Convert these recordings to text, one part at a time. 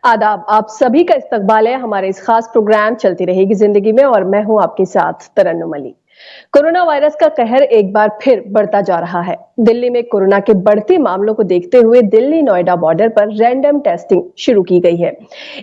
आदाब, आप सभी का इस्तकबाल है हमारे इस खास प्रोग्राम चलती रहेगी जिंदगी में और मैं हूं आपके साथ तरन्नुम अली। कोरोना वायरस का कहर एक बार फिर बढ़ता जा रहा है। दिल्ली में कोरोना के बढ़ते मामलों को देखते हुए दिल्ली नोएडा बॉर्डर पर रैंडम टेस्टिंग शुरू की गई है।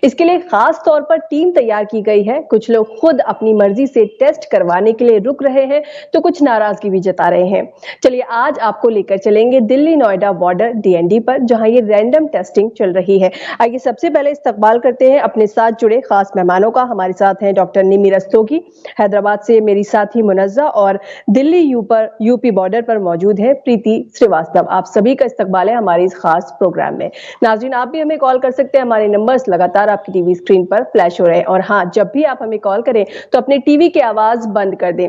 इसके लिए खास तौर पर टीम तैयार की गई है। कुछ लोग खुद अपनी मर्जी से टेस्ट करवाने के लिए रुक रहे हैं तो कुछ नाराजगी भी जता रहे हैं। चलिए आज आपको लेकर चलेंगे दिल्ली नोएडा बॉर्डर डीएनडी पर, जहां ये रैंडम टेस्टिंग चल रही है। आइए सबसे पहले इस्तकबाल करते हैं अपने साथ जुड़े खास मेहमानों का। हमारे साथ हैं डॉक्टर निमी रस्तोगी, हैदराबाद से मेरी साथी मुनज्जा, और दिल्ली यूपी बॉर्डर पर मौजूद है प्रीति श्रीवास्तव। आप सभी का इस्तकबाल है हमारे इस खास प्रोग्राम में। नाज़रीन, आप भी हमें कॉल कर सकते हैं, हमारे नंबर्स लगातार आपकी टीवी स्क्रीन पर फ्लैश हो रहे हैं। और हाँ, जब भी आप हमें कॉल करें तो अपने टीवी की आवाज बंद कर दें।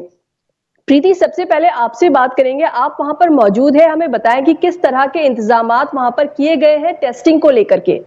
प्रीति, सबसे पहले आपसे बात करेंगे। आप वहां पर मौजूद है, हमें बताएं कि किस तरह के इंतजामात वहां पर किए गए हैं टेस्टिंग को लेकर के।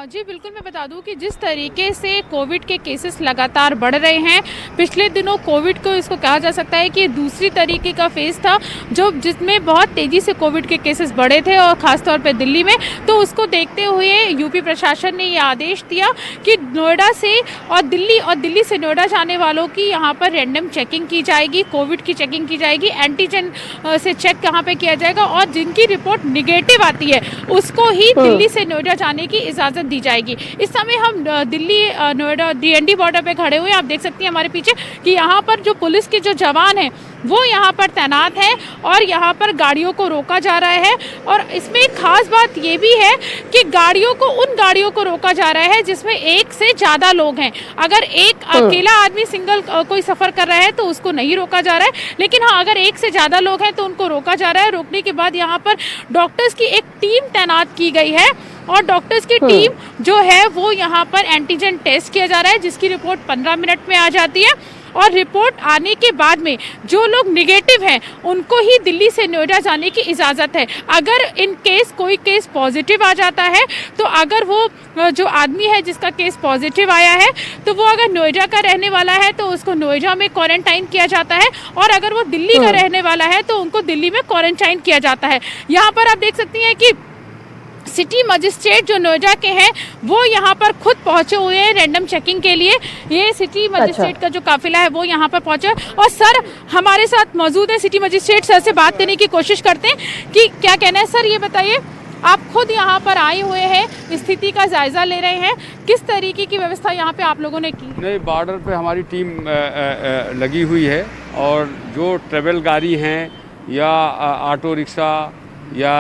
जी बिल्कुल, मैं बता दूं कि जिस तरीके से कोविड के केसेस लगातार बढ़ रहे हैं, पिछले दिनों कोविड को इसको कहा जा सकता है कि दूसरी तरीके का फेज था जिसमें बहुत तेज़ी से कोविड के केसेस बढ़े थे, और ख़ासतौर पे दिल्ली में। तो उसको देखते हुए यूपी प्रशासन ने ये आदेश दिया कि नोएडा से और दिल्ली से नोएडा जाने वालों की यहाँ पर रैंडम चेकिंग की जाएगी, कोविड की चेकिंग की जाएगी, एंटीजन से चेक यहाँ पर किया जाएगा, और जिनकी रिपोर्ट निगेटिव आती है उसको ही दिल्ली से नोएडा जाने की इजाज़त दी जाएगी। इस समय हम दिल्ली नोएडा डीएनडी बॉर्डर पे खड़े हुए हैं। आप देख सकती हैं हमारे पीछे कि यहाँ पर जो पुलिस के जो जवान हैं वो यहाँ पर तैनात हैं, और यहाँ पर गाड़ियों को रोका जा रहा है। और इसमें एक खास बात ये भी है कि उन गाड़ियों को रोका जा रहा है जिसमें एक से ज़्यादा लोग हैं। अगर एक अकेला आदमी सिंगल कोई सफ़र कर रहा है तो उसको नहीं रोका जा रहा है, लेकिन हाँ, अगर एक से ज़्यादा लोग हैं तो उनको रोका जा रहा है। रोकने के बाद यहाँ पर डॉक्टर्स की एक टीम तैनात की गई है, और डॉक्टर्स की टीम जो है वो यहाँ पर एंटीजन टेस्ट किया जा रहा है, जिसकी रिपोर्ट 15 मिनट में आ जाती है। और रिपोर्ट आने के बाद में जो लोग निगेटिव हैं उनको ही दिल्ली से नोएडा जाने की इजाज़त है। अगर इन केस कोई केस पॉजिटिव आ जाता है, तो अगर वो जो आदमी है जिसका केस पॉजिटिव आया है तो वो अगर नोएडा का रहने वाला है तो उसको नोएडा में क्वारंटाइन किया जाता है, और अगर वो दिल्ली का रहने वाला है तो उनको दिल्ली में क्वारंटाइन किया जाता है। यहाँ पर आप देख सकती हैं कि सिटी मजिस्ट्रेट जो नोएडा के हैं वो यहाँ पर खुद पहुंचे हुए हैं रैंडम चेकिंग के लिए। ये सिटी मजिस्ट्रेट का जो काफिला है वो यहाँ पर पहुंचा, और सर हमारे साथ मौजूद है सिटी मजिस्ट्रेट। सर से बात करने की कोशिश करते हैं कि क्या कहना है। सर ये बताइए, आप खुद यहाँ पर आए हुए हैं, स्थिति का जायजा ले रहे हैं, किस तरीके की व्यवस्था यहाँ पे आप लोगों ने की? नहीं, बॉर्डर पे हमारी टीम लगी हुई है, और जो ट्रेवल गाड़ी हैं या ऑटो रिक्शा या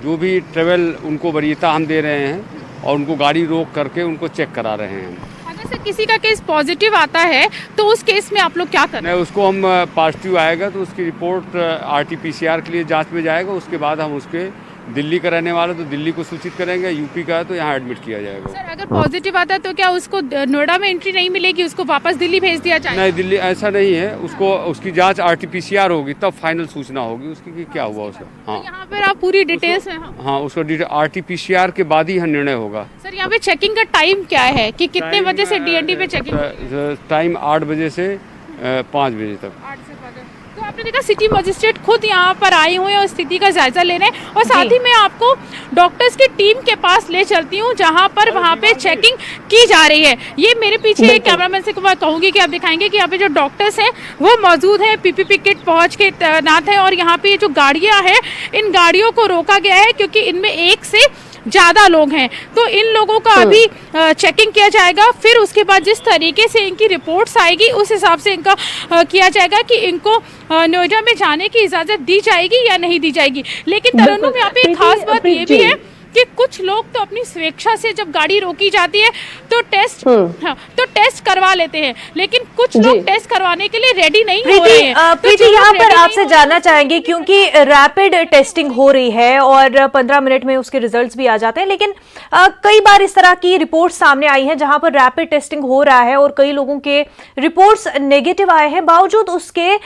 जो भी ट्रेवल, उनको वरीयता हम दे रहे हैं और उनको गाड़ी रोक करके उनको चेक करा रहे हैं। अगर से किसी का केस पॉजिटिव आता है तो उस केस में आप लोग क्या करें? नहीं, उसको हम पॉजिटिव आएगा तो उसकी रिपोर्ट आरटीपीसीआर के लिए जांच में जाएगा। उसके बाद हम उसके दिल्ली का रहने वाला तो दिल्ली को सूचित करेंगे, यूपी का है तो यहाँ एडमिट किया जाएगा। सर अगर पॉजिटिव आता है तो क्या उसको नोएडा में एंट्री नहीं मिलेगी, उसको वापस दिल्ली भेज दिया जाएगा? नहीं, दिल्ली ऐसा नहीं है। उसको उसकी जांच आरटीपीसीआर होगी, तब फाइनल सूचना होगी उसकी कि क्या हुआ उसका। हाँ, तो यहाँ पर आप पूरी डिटेल्स में। हाँ, उसका आरटीपीसीआर के बाद ही निर्णय होगा। सर यहाँ पे चेकिंग का टाइम क्या है कि कितने बजे से डीएनडी पे चेकिंग? टाइम 8 बजे से 5 बजे तक। 8 से 5। तो आपने देखा सिटी मजिस्ट्रेट खुद यहाँ पर आए हुए हैं और स्थिति का जायजा लेने, और साथ ही मैं आपको डॉक्टर्स की टीम के पास ले चलती हूँ जहाँ पर वहाँ पे चेकिंग की जा रही है। ये मेरे पीछे कैमरामैन से मैं कहूँगी कि आप दिखाएंगे कि यहाँ पे जो डॉक्टर्स हैं वो मौजूद हैं, पीपीपी किट पहुँच के तैनात है, और यहाँ पे जो गाड़ियाँ हैं इन गाड़ियों को रोका गया है क्योंकि इनमें एक से ज़्यादा लोग हैं। तो इन लोगों का अभी चेकिंग किया जाएगा, फिर उसके बाद जिस तरीके से इनकी रिपोर्ट्स आएगी उस हिसाब से इनका किया जाएगा कि इनको नोएडा में जाने की इजाज़त दी जाएगी या नहीं दी जाएगी। लेकिन तरन्नुम, यहाँ पे एक खास बात ये भी है कि कुछ लोग तो अपनी स्वेच्छा से जब गाड़ी रोकी जाती है तो टेस्ट करवा लेते हैं, लेकिन कुछ लोग टेस्ट करवाने के लिए रेडी नहीं हो रहे हैं। प्रीति, यहाँ पर आपसे जानना चाहेंगे, क्योंकि रैपिड टेस्टिंग हो रही है और 15 मिनट में उसके रिजल्ट्स भी आ जाते हैं, लेकिन कई बार इस तरह की रिपोर्ट्स सामने आई हैं जहां पर रैपिड टेस्टिंग हो रहा है और कई लोगों के रिपोर्ट्स नेगेटिव आए हैं, बावजूद उसके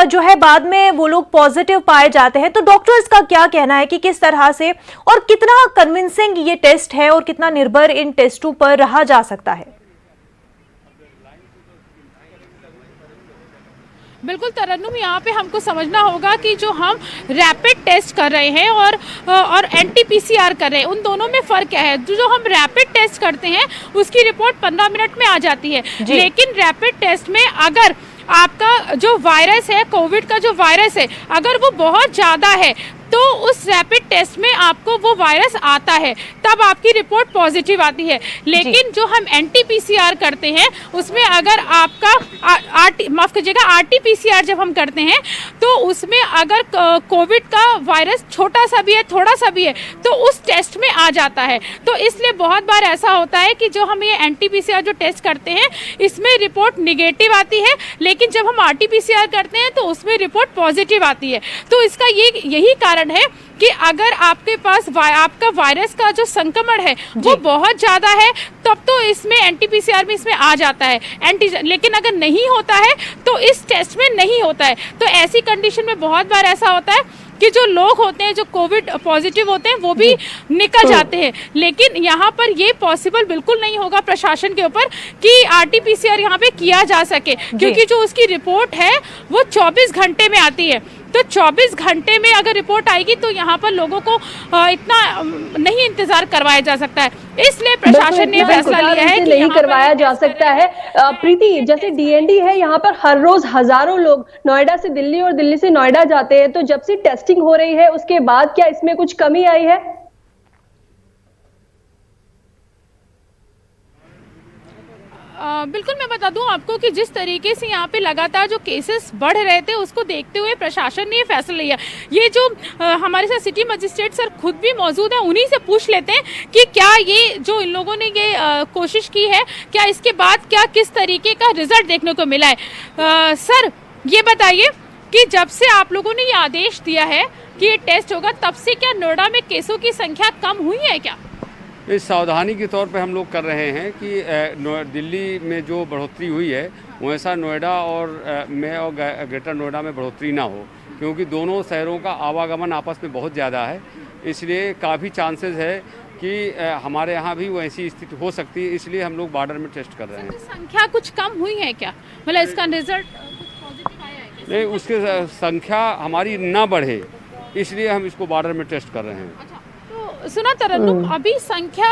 जो है बाद में वो लोग पॉजिटिव पाए जाते हैं। तो डॉक्टर्स का क्या कहना है कि किस तरह से और कितना कन्विंसिंग ये टेस्ट है और कितना निर्भर इन टेस्टों पर रहा जा सकता है? बिल्कुल तरन्नुम, यहाँ पे हमको समझना होगा कि जो हम रैपिड टेस्ट कर रहे हैं और एनटीपीसीआर कर रहे हैं, उन दोनों में फ़र्क क्या है। जो हम रैपिड टेस्ट करते हैं उसकी रिपोर्ट 15 मिनट में आ जाती है, लेकिन रैपिड टेस्ट में अगर आपका जो वायरस है, कोविड का जो वायरस है, अगर वो बहुत ज़्यादा है तो उस रैपिड टेस्ट में आपको वो वायरस आता है, तब आपकी रिपोर्ट पॉजिटिव आती है। लेकिन जो हम एनटीपीसीआर करते हैं उसमें अगर आपका माफ कीजिएगा आरटीपीसीआर जब हम करते हैं तो उसमें अगर कोविड का वायरस छोटा सा भी है, थोड़ा सा भी है, तो उस टेस्ट में आ जाता है। तो इसलिए बहुत बार ऐसा होता है कि जो हम ये एनटीपीसीआर जो टेस्ट करते हैं इसमें रिपोर्ट निगेटिव आती है, लेकिन जब हम आरटीपीसीआर करते हैं तो उसमें रिपोर्ट पॉजिटिव आती है। तो इसका यही कारण है कि अगर आपके पास आपका वायरस का जो संक्रमण है वो बहुत ज्यादा है तब तो इसमें एनटीपीसीआर में इसमें आ जाता है एंटीजन, लेकिन अगर नहीं होता है तो इस टेस्ट में नहीं होता है। तो ऐसी कंडीशन में बहुत बार ऐसा होता है कि जो लोग होते हैं जो कोविड पॉजिटिव होते हैं वो भी निकल जाते हैं, लेकिन यहाँ पर ये पॉसिबल बिल्कुल नहीं होगा प्रशासन के ऊपर कि आरटीपीसीआर यहाँ पे किया जा सके, क्योंकि जो उसकी रिपोर्ट है वो 24 घंटे में आती है। तो 24 घंटे में अगर रिपोर्ट आएगी तो यहाँ पर लोगों को इतना नहीं इंतजार करवाया जा सकता है, इसलिए प्रशासन ने फैसला लिया है कि नहीं करवाया जा सकता है। प्रीति, जैसे डीएनडी है यहाँ पर हर रोज हजारों लोग नोएडा से दिल्ली और दिल्ली से नोएडा जाते हैं, तो जब से टेस्टिंग हो रही है उसके बाद क्या इसमें कुछ कमी आई है? बिल्कुल, मैं बता दूं आपको कि जिस तरीके से यहाँ पे लगातार जो केसेस बढ़ रहे थे उसको देखते हुए प्रशासन ने ये फैसला लिया। ये जो हमारे साथ सिटी मजिस्ट्रेट सर खुद भी मौजूद है, उन्हीं से पूछ लेते हैं कि क्या ये जो इन लोगों ने ये कोशिश की है, क्या इसके बाद क्या किस तरीके का रिजल्ट देखने को मिला है। सर ये बताइए कि जब से आप लोगों ने ये आदेश दिया है कि ये टेस्ट होगा, तब से क्या नोएडा में केसों की संख्या कम हुई है क्या? इस सावधानी के तौर पे हम लोग कर रहे हैं कि दिल्ली में जो बढ़ोतरी हुई है वैसा नोएडा और में और ग्रेटर नोएडा में बढ़ोतरी ना हो, क्योंकि दोनों शहरों का आवागमन आपस में बहुत ज़्यादा है। इसलिए काफ़ी चांसेस है कि हमारे यहाँ भी वैसी स्थिति हो सकती है, इसलिए हम लोग बॉर्डर में टेस्ट कर रहे हैं। संख्या कुछ कम हुई है क्या, मतलब इसका रिजल्ट कुछ पॉजिटिव आया है क्या? नहीं, उसके संख्या हमारी ना बढ़े इसलिए हम इसको बॉर्डर में टेस्ट कर रहे हैं। सुना तरन्नुम, अभी संख्या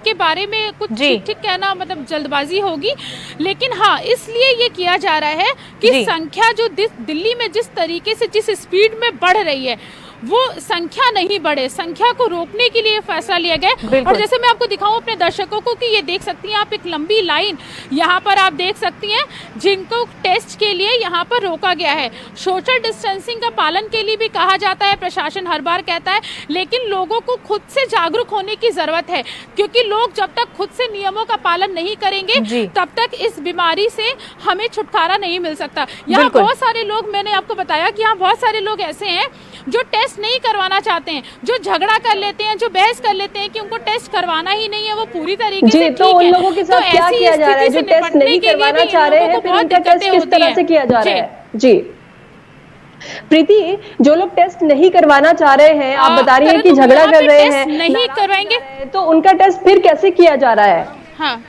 के बारे में कुछ ठीक कहना मतलब जल्दबाजी होगी, लेकिन हाँ इसलिए ये किया जा रहा है कि संख्या जो दिल्ली में जिस तरीके से जिस स्पीड में बढ़ रही है वो संख्या नहीं बढ़े, संख्या को रोकने के लिए फैसला लिया गया। और जैसे मैं आपको दिखाऊं अपने दर्शकों को कि ये देख सकती हैं आप एक लंबी लाइन यहाँ पर आप देख सकती हैं जिनको टेस्ट के लिए यहाँ पर रोका गया है। सोशल डिस्टेंसिंग का पालन के लिए भी कहा जाता है, प्रशासन हर बार कहता है, लेकिन लोगों को खुद से जागरूक होने की जरूरत है, क्योंकि लोग जब तक खुद से नियमों का पालन नहीं करेंगे तब तक इस बीमारी से हमें छुटकारा नहीं मिल सकता। यहाँ बहुत सारे लोग, मैंने आपको बताया कि यहाँ बहुत सारे लोग ऐसे हैं जो टेस्ट नहीं करवाना चाहते हैं, जो झगड़ा कर लेते हैं, जो बहस कर लेते हैं कि उनको टेस्ट करवाना ही नहीं है, वो पूरी तरीके से ठीक है। तो उन लोगों के साथ क्या किया जा रहा है जो टेस्ट नहीं करवाना चाह रहे हैं, फिर उनका टेस्ट किस तरह से किया जा रहा है? जी प्रीति, जो लोग टेस्ट नहीं करवाना चाह रहे हैं, आप बता रही हैं कि झगड़ा कर रहे हैं, नहीं करवाएंगे, तो उनका टेस्ट फिर कैसे किया जा रहा है? हाँ,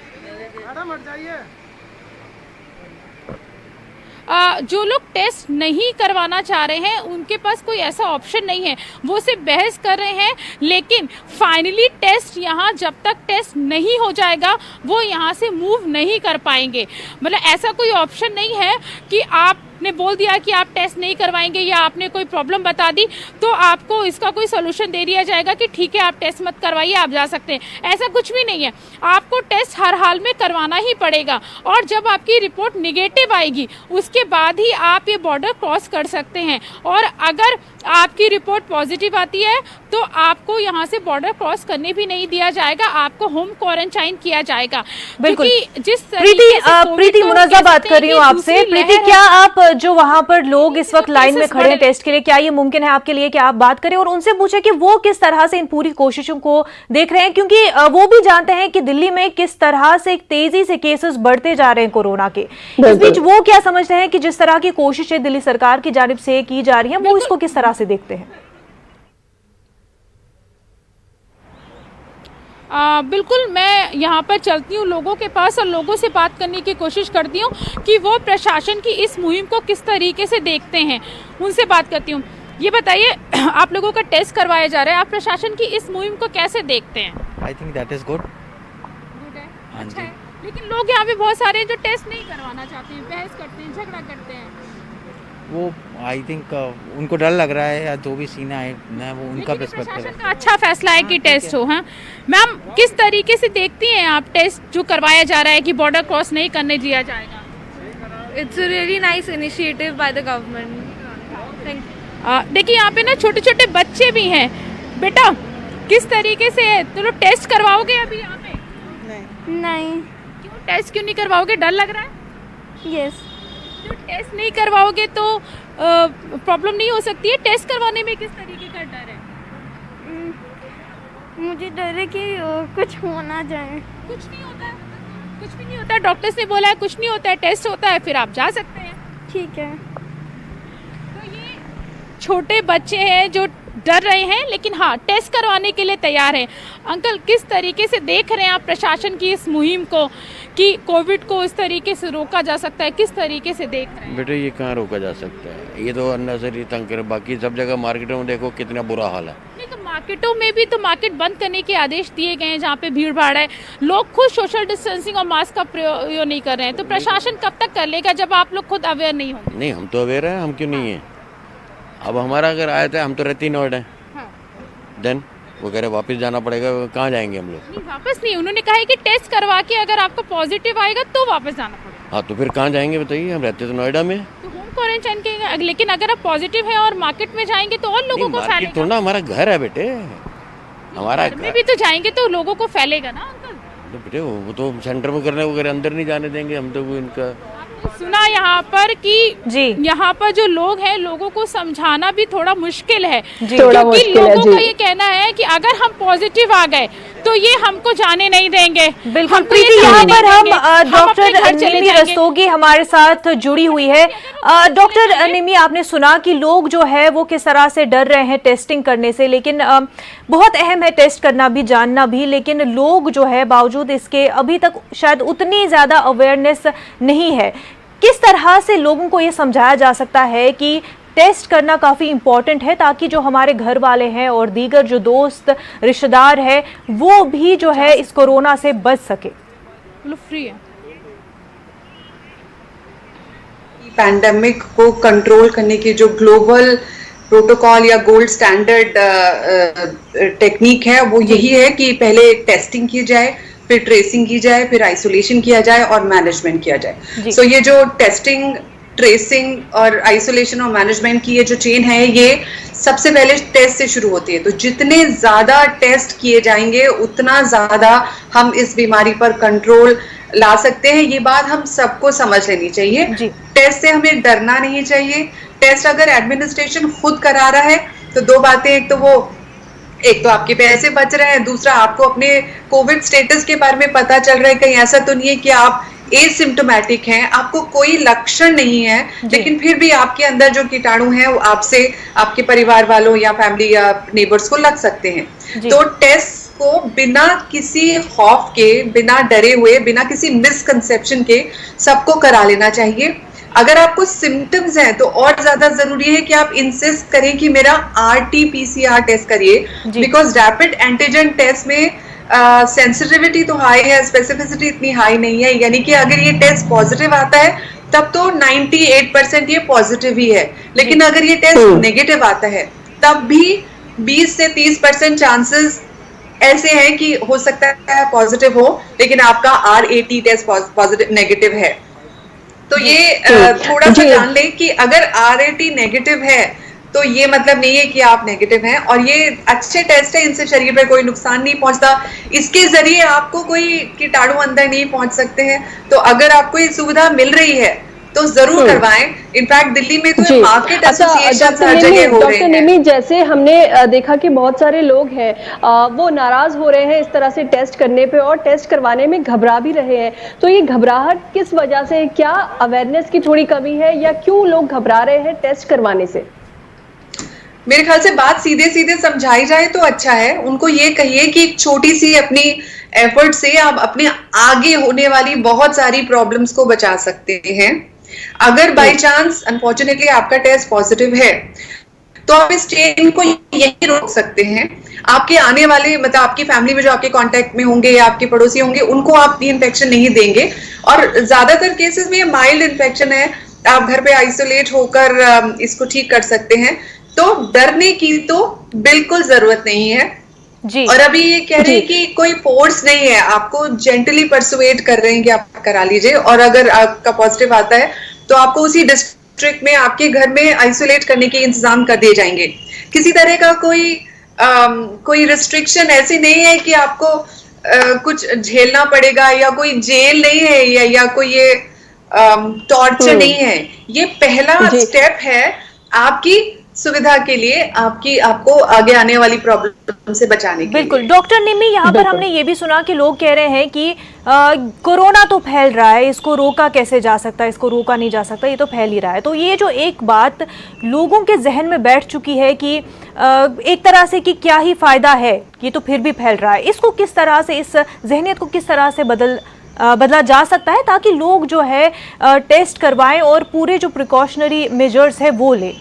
जो लोग टेस्ट नहीं करवाना चाह रहे हैं उनके पास कोई ऐसा ऑप्शन नहीं है, वो सिर्फ बहस कर रहे हैं, लेकिन फाइनली टेस्ट यहाँ जब तक टेस्ट नहीं हो जाएगा वो यहाँ से मूव नहीं कर पाएंगे। मतलब ऐसा कोई ऑप्शन नहीं है कि आपने बोल दिया कि आप टेस्ट नहीं करवाएंगे या आपने कोई प्रॉब्लम बता दी तो आपको इसका कोई सोल्यूशन दे दिया जाएगा कि ठीक है आप टेस्ट मत करवाइए, आप जा सकते हैं। ऐसा कुछ भी नहीं है, आपको टेस्ट हर हाल में करवाना ही पड़ेगा, और जब आपकी रिपोर्ट निगेटिव आएगी उसके बाद ही आप ये बॉर्डर क्रॉस कर सकते हैं। और अगर आपकी रिपोर्ट पॉजिटिव आती है तो आपको यहाँ से बॉर्डर क्रॉस करने भी नहीं दिया जाएगा, आपको होम क्वारंटाइन किया जाएगा। बिल्कुल। जिस प्रीति मुनज़्ज़ा बात कर रही हूँ आपसे। प्रीति, क्या आप जो वहां पर लोग इस वक्त लाइन में खड़े हैं टेस्ट के लिए, क्या ये मुमकिन है आपके लिए कि आप बात करें और उनसे पूछें कि वो किस तरह से इन पूरी कोशिशों को देख रहे हैं, क्योंकि वो भी जानते हैं कि दिल्ली में किस तरह से तेजी से केसेस बढ़ते जा रहे हैं कोरोना के। इस बीच वो क्या समझते हैं कि जिस तरह की कोशिशें दिल्ली सरकार की जानिब से की जा रही है वो इसको किस तरह से देखते हैं? बिल्कुल, मैं यहाँ पर चलती हूँ लोगों के पास और लोगों से बात करने की कोशिश करती हूँ कि वो प्रशासन की इस मुहिम को किस तरीके से देखते हैं। उनसे बात करती हूँ। ये बताइए, आप लोगों का टेस्ट करवाया जा रहा है, आप प्रशासन की इस मुहिम को कैसे देखते हैं? I think that is good. Good है, हाँ अच्छा जी। है। लेकिन लोग यहाँ पे बहुत सारे हैं जो टेस्ट नहीं करवाना चाहते हैं, बहस करते हैं, झगड़ा करते हैं। वो आई थिंक उनको डर लग रहा है या जो भी सीन है ना, वो उनका लेकिन पर्सपेक्टिव प्रशासन है। का अच्छा फैसला है कि टेस्ट हो। हाँ मैम, किस तरीके से देखती हैं आप टेस्ट जो करवाया जा रहा है कि बॉर्डर क्रॉस नहीं करने दिया जाएगा? It's a really nice initiative by the government. Thank you. देखिए यहाँ पे ना छोटे छोटे बच्चे भी हैं। बेटा, किस तरीके से है? तो लोग टेस्ट करवाओगे अभी यहाँ पे? नहीं. क्यों टेस्ट क्यों नहीं करवाओगे? डर लग रहा है? Yes. जो टेस्ट नहीं करवाओगे तो प्रॉब्लम नहीं हो सकती है? टेस्ट करवाने में किस तरीके का डर है? मुझे डर है कि कुछ हो ना जाए. कुछ नहीं होता है, कुछ भी नहीं होता है। डॉक्टर्स ने बोला है कुछ नहीं होता है, टेस्ट होता है, फिर आप जा सकते हैं। ठीक है. तो ये छोटे बच्चे हैं जो डर रहे हैं, लेकिन हाँ टेस्ट करवाने के लिए तैयार हैं। अंकल, किस तरीके से देख रहे हैं आप प्रशासन की इस मुहिम को कि कोविड को इस तरीके से रोका जा सकता है? किस तरीके से देख रहे हैं? बेटे ये कहाँ रोका जा सकता है? ये तो अननेसेसरी तंग करे। बाकी सब जगह मार्केटों में देखो कितना बुरा हाल है। नहीं तो मार्केटों में भी तो मार्केट बंद करने के आदेश दिए गए हैं जहाँ पे भीड़ भाड़ है। लोग खुद सोशल डिस्टेंसिंग और मास्क का प्रयोग नहीं कर रहे हैं, तो प्रशासन कब तक कर लेगा जब आप लोग खुद अवेयर नहीं होंगे? नहीं, हम तो अवेयर हैं, हम क्यों नहीं है? अब हमारा अगर आया था, हम तो रहती नोएडा है। हाँ। देन वो कह रहे वापस जाना पड़ेगा, कहाँ जाएंगे हम लोग? नहीं, वापस नहीं। उन्होंने कहा है कि टेस्ट करवा के अगर आपका पॉजिटिव आएगा तो वापस जाना पड़ेगा। हाँ तो फिर कहाँ जाएंगे बताइए? हम रहते तो नोएडा में। तो होम क्वारंटाइन के, लेकिन अगर आप पॉजिटिव है और मार्केट में जाएंगे तो और लोगों को मार्केट फैलेगा। थोड़ा ना, हमारा घर है बेटे, हमारा घर में भी तो जाएंगे तो लोगों को फैलेगा ना अंकल। तो बेटे वो तो सेंटर में करने को कह रहे, अंदर नहीं जाने देंगे हम तो। वो इनका सुना यहाँ पर कि जी। यहाँ पर जो लोग हैं लोगों को समझाना भी थोड़ा मुश्किल है, थोड़ा क्योंकि मुश्किल है, लोगों जी। का ये कहना है कि अगर हम पॉजिटिव आ गए तो ये हमको जाने नहीं देंगे। बिल्कुल हमको ये प्रीति, जाने यहाँ नहीं पर हम देंगे, हम अपने डॉक्टर घर चले निमी जाएंगे। रस्तोगी हमारे साथ जुड़ी हुई है। डॉक्टर निमी, आपने सुना कि लोग जो है वो किस तरह से डर रहे हैं टेस्टिंग करने से, लेकिन बहुत अहम है टेस्ट करना भी, जानना भी, लेकिन लोग जो है बावजूद इसके अभी तक शायद उतनी ज़्यादा अवेयरनेस नहीं है। किस तरह से लोगों को ये समझाया जा सकता है कि टेस्ट करना काफ़ी इम्पॉर्टेंट है, ताकि जो हमारे घर वाले हैं और दीगर जो दोस्त रिश्तेदार है वो भी जो है इस कोरोना से बच सके? फ्री है। पैंडेमिक को कंट्रोल करने की जो ग्लोबल प्रोटोकॉल या गोल्ड स्टैंडर्ड टेक्निक है वो यही है कि पहले टेस्टिंग की जाए, फिर ट्रेसिंग की जाए, फिर आइसोलेशन किया जाए और मैनेजमेंट किया जाए। सो ये जो टेस्टिंग, ट्रेसिंग और आइसोलेशन और मैनेजमेंट की ये जो चेन है, ये सबसे पहले टेस्ट से शुरू होती है। तो जितने ज्यादा टेस्ट किए जाएंगे उतना ज्यादा हम इस बीमारी पर कंट्रोल ला सकते हैं। ये बात हम सबको समझ लेनी चाहिए। टेस्ट से हमें डरना नहीं चाहिए। टेस्ट अगर एडमिनिस्ट्रेशन खुद करा रहा है तो दो बातें, एक तो आपके पैसे बच रहे हैं, दूसरा आपको अपने कोविड स्टेटस के बारे में पता चल रहा है। कहीं ऐसा तो नहीं है कि आप एसिम्प्टोमेटिक हैं, आपको कोई लक्षण नहीं है, लेकिन फिर भी आपके अंदर जो कीटाणु हैं वो आपसे, आपके परिवार वालों या फैमिली या नेबर्स को लग सकते हैं। तो टेस्ट को बिना किसी खौफ के, बिना डरे हुए, बिना किसी मिसकंसेप्शन के सबको करा लेना चाहिए। अगर आपको सिम्टम्स हैं तो और ज्यादा जरूरी है कि आप इंसिस्ट करें कि मेरा RT-PCR टेस्ट करिए, बिकॉज रैपिड एंटीजन टेस्ट में सेंसिटिविटी तो हाई है, स्पेसिफिसिटी इतनी हाई नहीं है। यानी कि अगर ये टेस्ट पॉजिटिव आता है तब तो 98% ये पॉजिटिव ही है, लेकिन अगर ये टेस्ट नेगेटिव आता है तब भी 20 से 30% चांसेस ऐसे हैं कि हो सकता है पॉजिटिव हो, लेकिन आपका RAT टेस्ट पॉजिटिव नेगेटिव है। तो ये थोड़ा सा जान लें कि अगर RAT नेगेटिव है तो ये मतलब नहीं है कि आप नेगेटिव हैं, और ये अच्छे टेस्ट है, इनसे शरीर पे कोई नुकसान नहीं पहुंचता, इसके जरिए आपको कोई कीटाणु अंदर नहीं पहुंच सकते हैं। तो अगर आपको ये सुविधा मिल रही है तो जरूर करवाएं। इनफैक्ट दिल्ली में तो मार्केट एसोसिएशन हर जगह हो रहे हैं। डॉक्टर निमी, जैसे हमने देखा कि बहुत सारे लोग हैं वो नाराज हो रहे हैं इस तरह से टेस्ट करने पे और टेस्ट करवाने में घबरा भी रहे हैं, तो ये घबराहट किस वजह से? क्या अवेयरनेस की थोड़ी कमी है या क्यों लोग घबरा रहे हैं टेस्ट करवाने से? मेरे ख्याल से बात सीधे सीधे समझाई जाए तो अच्छा है। उनको ये कहिए कि एक छोटी सी अपनी एफर्ट से आप अपने आगे होने वाली बहुत सारी प्रॉब्लम्स को बचा सकते हैं। अगर बाय चांस अनफॉर्चुनेटली आपका टेस्ट पॉजिटिव है तो आप इस चेन को यही रोक सकते हैं। आपके आने वाले मतलब आपकी फैमिली में जो आपके कांटेक्ट में होंगे या आपके पड़ोसी होंगे उनको आप ये इन्फेक्शन नहीं देंगे। और ज्यादातर केसेस में ये माइल्ड इन्फेक्शन है, आप घर पे आइसोलेट होकर इसको ठीक कर सकते हैं। तो डरने की तो बिल्कुल जरूरत नहीं है जी। और अभी ये कह रहे हैं कि कोई फोर्स नहीं है, आपको जेंटली परसुएट कर रहे हैं कि आप करा लीजिए और अगर आपका पॉजिटिव आता है तो आपको उसी डिस्ट्रिक्ट में आपके घर में आइसोलेट करने के इंतजाम कर दिए जाएंगे। किसी तरह का कोई रिस्ट्रिक्शन ऐसी नहीं है कि आपको कुछ झेलना पड़ेगा या कोई जेल नहीं है या कोई ये टॉर्चर नहीं है। ये पहला स्टेप है आपकी सुविधा के लिए, आपको आगे आने वाली प्रॉब्लम से बचाने के बिल्कुल लिए। डॉक्टर निम्मी, यहाँ पर हमने ये भी सुना कि लोग कह रहे हैं कि कोरोना तो फैल रहा है, इसको रोका कैसे जा सकता है, इसको रोका नहीं जा सकता, ये तो फैल ही रहा है। तो ये जो एक बात लोगों के जहन में बैठ चुकी है कि एक तरह से कि क्या ही फायदा है, ये तो फिर भी फैल रहा है, इसको किस तरह से, इस जहनियत को किस तरह से बदला जा सकता है ताकि लोग जो है टेस्ट करवाएं और पूरे जो प्रिकॉशनरी मेजर्स है वो ले।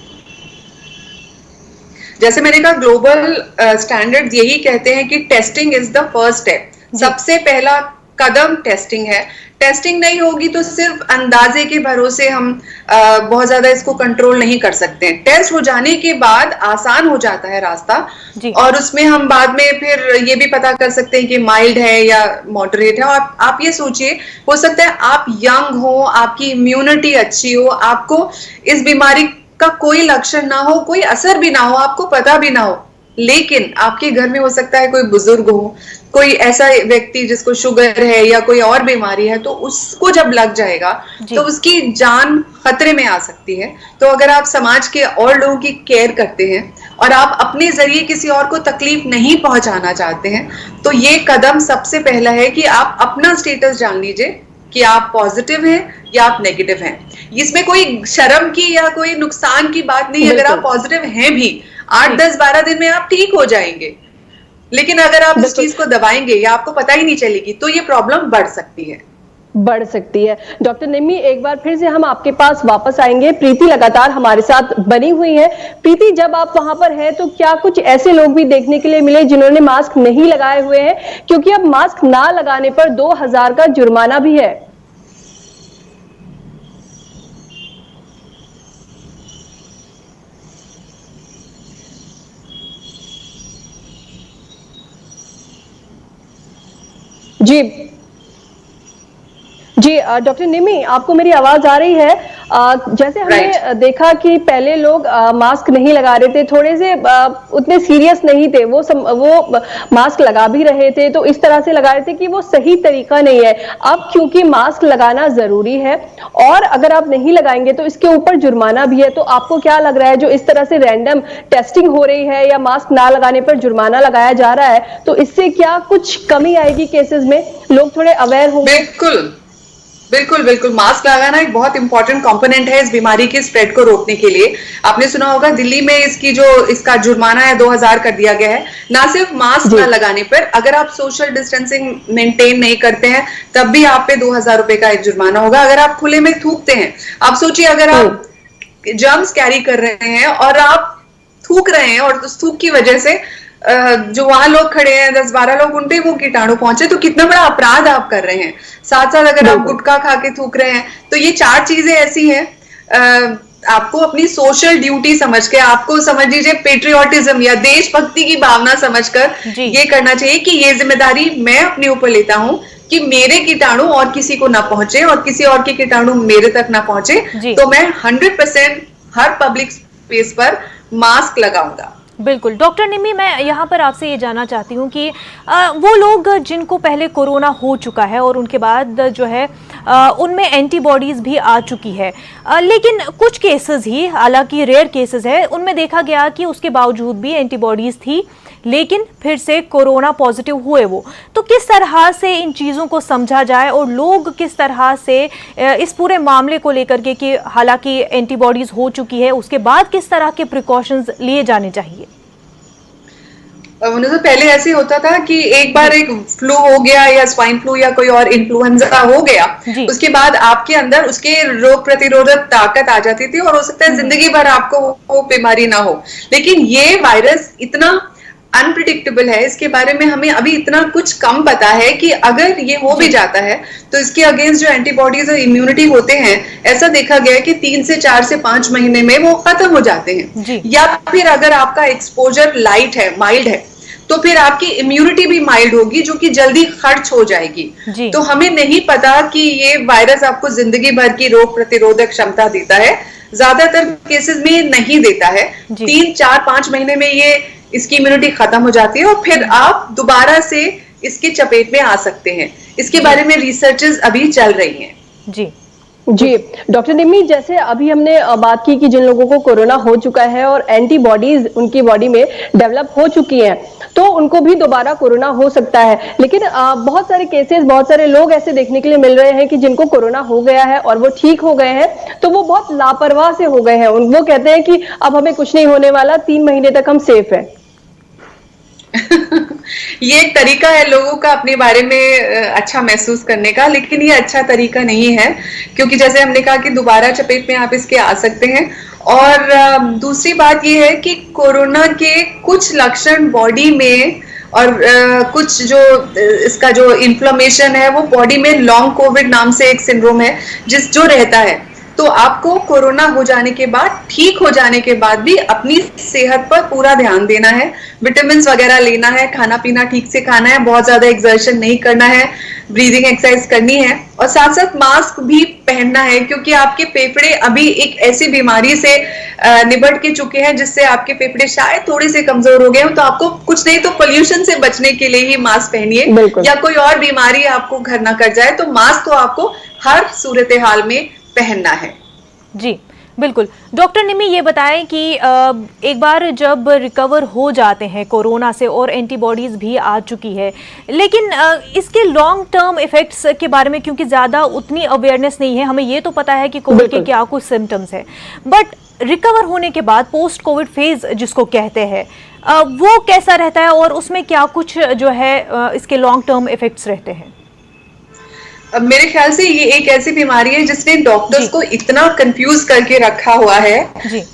जैसे मैंने कहा ग्लोबल स्टैंडर्ड्स यही कहते हैं कि testing is the first step, सबसे पहला कदम टेस्टिंग है। टेस्टिंग नहीं होगी तो सिर्फ अंदाजे के भरोसे हम बहुत ज्यादा इसको कंट्रोल नहीं कर सकते हैं। टेस्ट हो जाने के बाद आसान हो जाता है रास्ता और उसमें हम बाद में फिर ये भी पता कर सकते हैं कि माइल्ड है या मॉडरेट है। और आप ये सोचिए, हो सकता है आप यंग हो, आपकी इम्यूनिटी अच्छी हो, आपको इस बीमारी का कोई लक्षण ना हो, कोई असर भी ना हो, आपको पता भी ना हो, लेकिन आपके घर में हो सकता है कोई बुजुर्ग हो, कोई ऐसा व्यक्ति जिसको शुगर है या कोई और बीमारी है, तो उसको जब लग जाएगा तो उसकी जान खतरे में आ सकती है। तो अगर आप समाज के और लोगों की केयर करते हैं और आप अपने जरिए किसी और को तकलीफ नहीं पहुंचाना चाहते हैं तो ये कदम सबसे पहला है कि आप अपना स्टेटस जान लीजिए कि आप पॉजिटिव हैं या आप नेगेटिव हैं। इसमें कोई शर्म की या कोई नुकसान की बात नहीं है। अगर आप पॉजिटिव हैं भी 8, 10, 12 दिन में आप ठीक हो जाएंगे, लेकिन अगर आप इस चीज को दबाएंगे या आपको पता ही नहीं चलेगी तो ये प्रॉब्लम बढ़ सकती है। डॉक्टर निम्मी, एक बार फिर से हम आपके पास वापस आएंगे। प्रीति लगातार हमारे साथ बनी हुई है। प्रीति, जब आप वहां पर हैं तो क्या कुछ ऐसे लोग भी देखने के लिए मिले जिन्होंने मास्क नहीं लगाए हुए हैं? क्योंकि अब मास्क ना लगाने पर 2000 का जुर्माना भी है। जी डॉक्टर निम्मी, आपको मेरी आवाज आ रही है? जैसे हमने देखा कि पहले लोग मास्क नहीं लगा रहे थे, थोड़े से उतने सीरियस नहीं थे, वो मास्क लगा भी रहे थे, तो इस तरह से लगा रहे थे कि वो सही तरीका नहीं है। अब क्योंकि मास्क लगाना जरूरी है और अगर आप नहीं लगाएंगे तो इसके ऊपर जुर्माना भी है, तो आपको क्या लग रहा है जो इस तरह से रैंडम टेस्टिंग हो रही है या मास्क ना लगाने पर जुर्माना लगाया जा रहा है, तो इससे क्या कुछ कमी आएगी केसेस में? लोग थोड़े अवेयर होंगे। बिल्कुल मास्क लगाना एक बहुत इंपॉर्टेंट कंपोनेंट है इस बीमारी के स्प्रेड को रोकने के लिए। आपने सुना होगा दिल्ली में इसका जुर्माना है 2000 कर दिया गया है। ना सिर्फ मास्क ना लगाने पर, अगर आप सोशल डिस्टेंसिंग मेंटेन नहीं करते हैं तब भी आप पे 2000 रुपए का एक जुर्माना होगा। अगर आप खुले में थूकते हैं, आप सोचिए अगर आप जर्म्स कैरी कर रहे हैं और आप थूक रहे हैं और उस थूक की वजह से जो वहां लोग खड़े हैं 10-12 लोग, उन पे वो कीटाणु पहुंचे तो कितना बड़ा अपराध आप कर रहे हैं। साथ साथ अगर आप गुटखा खा के थूक रहे हैं तो ये 4 चीजें ऐसी हैं। आपको अपनी सोशल ड्यूटी समझ के, आपको समझ लीजिए पेट्रियोटिज्म या देशभक्ति की भावना समझकर ये करना चाहिए कि ये जिम्मेदारी मैं अपने ऊपर लेता हूं कि मेरे कीटाणु और किसी को ना पहुंचे और किसी और के कीटाणु मेरे तक ना पहुंचे। तो मैं 100% हर पब्लिक स्पेस पर मास्क लगाऊंगा। बिल्कुल डॉक्टर निम्मी, मैं यहाँ पर आपसे ये जानना चाहती हूँ कि वो लोग जिनको पहले कोरोना हो चुका है और उनके बाद जो है उनमें एंटीबॉडीज़ भी आ चुकी है, लेकिन कुछ केसेस ही, हालांकि रेयर केसेस है, उनमें देखा गया कि उसके बावजूद भी एंटीबॉडीज़ थी, लेकिन फिर से कोरोना पॉजिटिव हुए वो। तो किस तरह से इन चीज़ों को समझा जाए और लोग किस तरह से इस पूरे मामले को लेकर के कि हालांकि एंटीबॉडीज हो चुकी है उसके बाद किस तरह के प्रिकॉशंस लिए जाने चाहिए? तो पहले ऐसे होता था कि एक बार एक फ्लू हो गया या स्वाइन फ्लू या कोई और इन्फ्लुएंजा हो गया, उसके बाद आपके अंदर उसके रोग प्रतिरोधक ताकत आ जाती थी और हो सकता है जिंदगी भर आपको वो बीमारी ना हो। लेकिन ये वायरस इतना अनप्रिडिक्टेबल है, इसके बारे में हमें अभी इतना कुछ कम पता है कि अगर ये हो भी जाता है तो इसके अगेंस्ट जो एंटीबॉडीज और इम्यूनिटी होते हैं, ऐसा देखा गया है कि 3 से 4 से 5 महीने में वो खत्म हो जाते हैं। या फिर अगर आपका एक्सपोजर लाइट है, माइल्ड है, तो फिर आपकी इम्यूनिटी भी माइल्ड होगी जो कि जल्दी खर्च हो जाएगी। तो हमें नहीं पता कि ये वायरस आपको जिंदगी भर की रोग प्रतिरोधक क्षमता देता है, ज्यादातर केसेस में नहीं देता है। 3, 4, 5 महीने में ये इसकी इम्यूनिटी खत्म हो जाती है और फिर आप दोबारा से इसके चपेट में आ सकते हैं। इसके बारे में रिसर्चेस अभी चल रही हैं। जी डॉक्टर निम्मी, जैसे अभी हमने बात की कि जिन लोगों को कोरोना हो चुका है और एंटीबॉडीज उनकी बॉडी में डेवलप हो चुकी हैं, तो उनको भी दोबारा कोरोना हो सकता है। लेकिन बहुत सारे केसेस, बहुत सारे लोग ऐसे देखने के लिए मिल रहे हैं कि जिनको कोरोना हो गया है और वो ठीक हो गए हैं, तो वो बहुत लापरवाह से हो गए हैं। वो कहते हैं कि अब हमें कुछ नहीं होने वाला, 3 महीने तक हम सेफ हैं। ये एक तरीका है लोगों का अपने बारे में अच्छा महसूस करने का, लेकिन ये अच्छा तरीका नहीं है, क्योंकि जैसे हमने कहा कि दोबारा चपेट में आप इसके आ सकते हैं। और दूसरी बात ये है कि कोरोना के कुछ लक्षण बॉडी में और कुछ जो इसका जो इन्फ्लेमेशन है वो बॉडी में लॉन्ग कोविड नाम से एक सिंड्रोम है जो रहता है। तो आपको कोरोना हो जाने के बाद, ठीक हो जाने के बाद भी अपनी सेहत पर पूरा ध्यान देना है, विटामिन वगैरह लेना है, खाना पीना ठीक से खाना है, बहुत ज्यादा एक्सर्शन नहीं करना है, ब्रीदिंग एक्सरसाइज करनी है और साथ साथ मास्क भी पहनना है, क्योंकि आपके फेफड़े अभी एक ऐसी बीमारी से निपट के चुके हैं जिससे आपके फेफड़े शायद थोड़े से कमजोर हो गए हो। तो आपको कुछ नहीं तो पोल्यूशन से बचने के लिए ही मास्क पहनिए, या कोई और बीमारी आपको घर ना कर जाए, तो मास्क तो आपको हर सूरत हाल में पहनना है। जी बिल्कुल। डॉक्टर निम्मी, ये बताएं कि एक बार जब रिकवर हो जाते हैं कोरोना से और एंटीबॉडीज भी आ चुकी है, लेकिन इसके लॉन्ग टर्म इफेक्ट्स के बारे में क्योंकि ज़्यादा उतनी अवेयरनेस नहीं है, हमें ये तो पता है कि कोविड के क्या कुछ सिम्टम्स है, बट रिकवर होने के बाद पोस्ट कोविड फेज जिसको कहते हैं, वो कैसा रहता है और उसमें क्या कुछ जो है इसके लॉन्ग टर्म इफेक्ट्स रहते हैं? अब मेरे ख्याल से ये एक ऐसी बीमारी है जिसने डॉक्टर्स को इतना कंफ्यूज करके रखा हुआ है,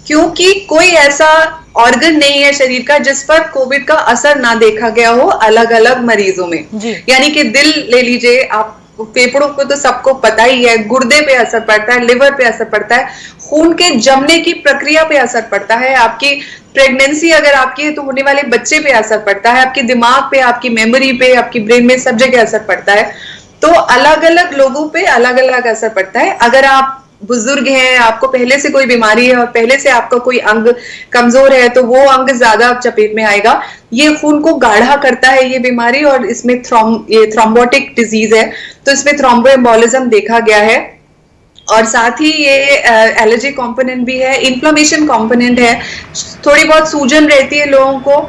क्योंकि कोई ऐसा ऑर्गन नहीं है शरीर का जिस पर कोविड का असर ना देखा गया हो अलग अलग मरीजों में। यानी कि दिल ले लीजिए आप, फेफड़ों को तो सबको पता ही है, गुर्दे पे असर पड़ता है, लिवर पे असर पड़ता है, खून के जमने की प्रक्रिया पे असर पड़ता है, आपकी प्रेगनेंसी अगर आपकी है तो होने वाले बच्चे पे असर पड़ता है, आपके दिमाग पे, आपकी मेमोरी पे, आपकी ब्रेन में, सब जगह असर पड़ता है। तो अलग अलग लोगों पे अलग अलग असर पड़ता है। अगर आप बुजुर्ग हैं, आपको पहले से कोई बीमारी है और पहले से आपका कोई अंग कमजोर है, तो वो अंग ज्यादा चपेट में आएगा। ये खून को गाढ़ा करता है ये बीमारी, और इसमें ये थ्रोम्बोटिक डिजीज है, तो इसमें थ्रोम्बोएम्बोलिज्म देखा गया है। और साथ ही ये एलर्जी कंपोनेंट भी है, इन्फ्लेमेशन कंपोनेंट है, थोड़ी बहुत सूजन रहती है लोगों को,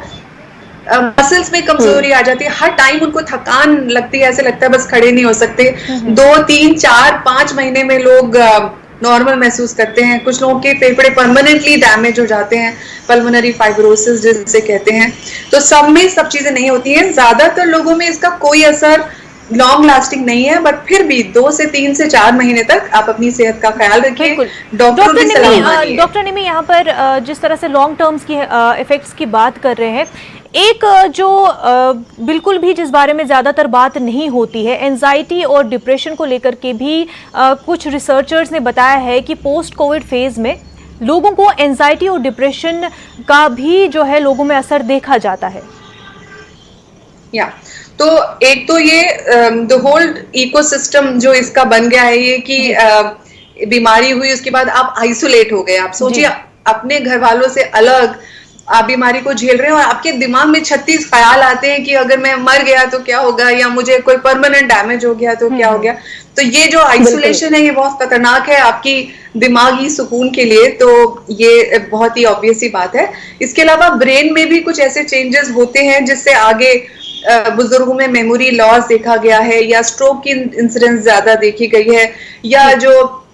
मसल्स में कमजोरी आ जाती है, हर टाइम उनको थकान लगती है, ऐसे लगता है बस खड़े नहीं हो सकते। 2, 3, 4, 5 महीने में लोग नॉर्मल महसूस करते हैं। कुछ लोगों के फेफड़े परमानेंटली डैमेज हो जाते हैं, पल्मोनरी फाइब्रोसिस जिसे कहते हैं। तो सब में सब चीजें नहीं होती हैं, ज्यादातर लोगों में इसका कोई असर लॉन्ग लास्टिंग नहीं है, बट फिर भी 2 से 3 से 4 महीने तक आप अपनी सेहत का ख्याल रखिए, डॉक्टर की सलाह मानिए। डॉक्टर निम्मी, यहाँ पर जिस तरह से लॉन्ग टर्म्स की इफेक्ट्स की बात कर रहे हैं, एक जो बिल्कुल भी जिस बारे में ज़्यादातर बात नहीं होती है, एंजाइटी और डिप्रेशन को लेकर के भी कुछ रिसर्चर्स ने बताया है कि पोस्ट कोविड फेज में लोगों को एंजाइटी और डिप्रेशन का भी जो है लोगों में असर देखा जाता है। तो एक तो ये द होल इकोसिस्टम जो इसका बन गया है, ये कि बीमारी हुई उसके बाद आप आइसोलेट हो गए। आप सोचिए अपने घर वालों से अलग आप बीमारी को झेल रहे हैं और आपके दिमाग में 36 ख्याल आते हैं कि अगर मैं मर गया तो क्या होगा, या मुझे कोई परमानेंट डैमेज हो गया तो क्या हो गया। तो ये जो आइसोलेशन है ये बहुत खतरनाक है आपकी दिमागी सुकून के लिए, तो ये बहुत ही ऑब्वियस ही बात है। इसके अलावा ब्रेन में भी कुछ ऐसे चेंजेस होते हैं जिससे आगे बुजुर्गों में मेमोरी लॉस देखा गया है, या स्ट्रोक की इंसिडेंस ज्यादा देखी गई है, या जो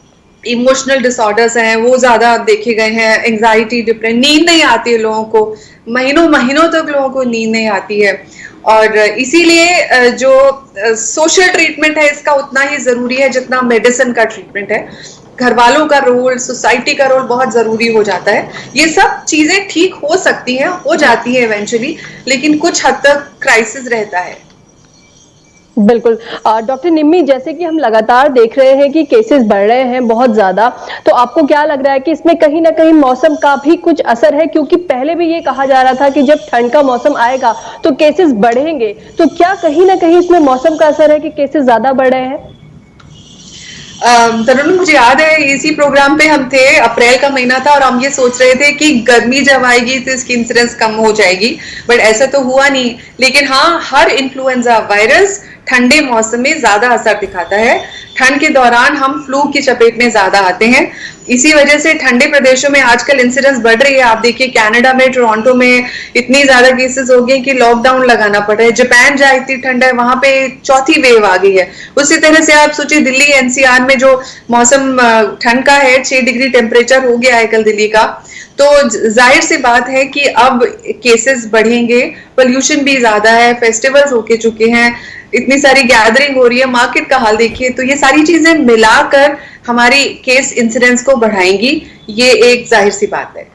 इमोशनल डिसऑर्डर्स हैं वो ज्यादा देखे गए हैं, एंजाइटी, डिप्रेशन, नींद नहीं आती है लोगों को, महीनों महीनों तक लोगों को नींद नहीं आती है। और इसीलिए जो सोशल ट्रीटमेंट है इसका उतना ही जरूरी है जितना मेडिसिन का ट्रीटमेंट है। घर वालों का रोल, सोसाइटी का रोल बहुत जरूरी हो जाता है। ये सब चीजें ठीक हो सकती हैं, हो जाती है इवेंचुअली, लेकिन कुछ हद तक क्राइसिस रहता है। बिल्कुल। डॉक्टर निम्मी, जैसे कि हम लगातार देख रहे हैं कि केसेस बढ़ रहे हैं बहुत ज्यादा, तो आपको क्या लग रहा है कि इसमें कहीं ना कहीं मौसम का भी कुछ असर है? क्योंकि पहले भी ये कहा जा रहा था कि जब ठंड का मौसम आएगा तो केसेस बढ़ेंगे, तो क्या कहीं ना कहीं इसमें मौसम का असर है कि केसेस ज्यादा बढ़ रहे हैं? तरुण, मुझे याद है इसी प्रोग्राम पे हम थे, अप्रैल का महीना था और हम ये सोच रहे थे कि गर्मी जब आएगी तो इसकी इंसिडेंस कम हो जाएगी, बट ऐसा तो हुआ नहीं। लेकिन हाँ, हर इन्फ्लुएंजा वायरस ठंडे मौसम में ज्यादा असर दिखाता है। ठंड के दौरान हम फ्लू की चपेट में ज्यादा आते हैं, इसी वजह से ठंडे प्रदेशों में आजकल इंसिडेंस बढ़ रही है। आप देखिए कनाडा में, टोरंटो में इतनी ज्यादा केसेस हो गए कि लॉकडाउन लगाना पड़ रहा है। जापान जहाँ इतनी ठंड है वहां पे चौथी वेव आ गई है। उसी तरह से आप सोचिए दिल्ली एनसीआर में जो मौसम ठंड का है, 6 डिग्री टेम्परेचर हो गया है कल दिल्ली का, तो जाहिर सी बात है कि अब केसेस बढ़ेंगे। पोल्यूशन भी ज्यादा है, फेस्टिवल्स होके चुके हैं, इतनी सारी गैदरिंग हो रही है, मार्केट का हाल देखिए, तो ये सारी चीजें मिलाकर हमारी केस इंसिडेंस को बढ़ाएंगी, ये एक जाहिर सी बात है।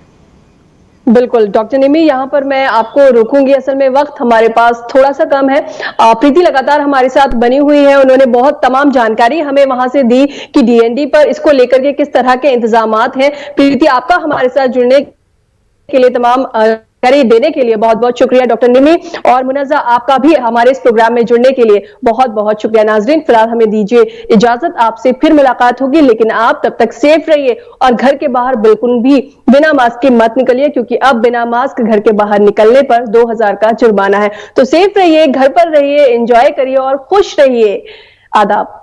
बिल्कुल डॉक्टर निम्मी, यहाँ पर मैं आपको रोकूंगी, असल में वक्त हमारे पास थोड़ा सा कम है। प्रीति लगातार हमारे साथ बनी हुई है, उन्होंने बहुत तमाम जानकारी हमें वहां से दी कि डीएनडी पर इसको लेकर के किस तरह के इंतजामात हैं। प्रीति, आपका हमारे साथ जुड़ने के लिए, तमाम जानकारी देने के लिए बहुत बहुत शुक्रिया डॉक्टर निम्मी, और मुनज़्ज़ा आपका भी हमारे इस प्रोग्राम में जुड़ने के लिए बहुत बहुत शुक्रिया। नाजरीन, फिलहाल हमें दीजिए इजाजत, आपसे फिर मुलाकात होगी, लेकिन आप तब तक सेफ रहिए और घर के बाहर बिल्कुल भी बिना मास्क के मत निकलिए, क्योंकि अब बिना मास्क घर के बाहर निकलने पर 2000 का जुर्माना है। तो सेफ रहिए, घर पर रहिए, एंजॉय करिए और खुश रहिए। आदाब।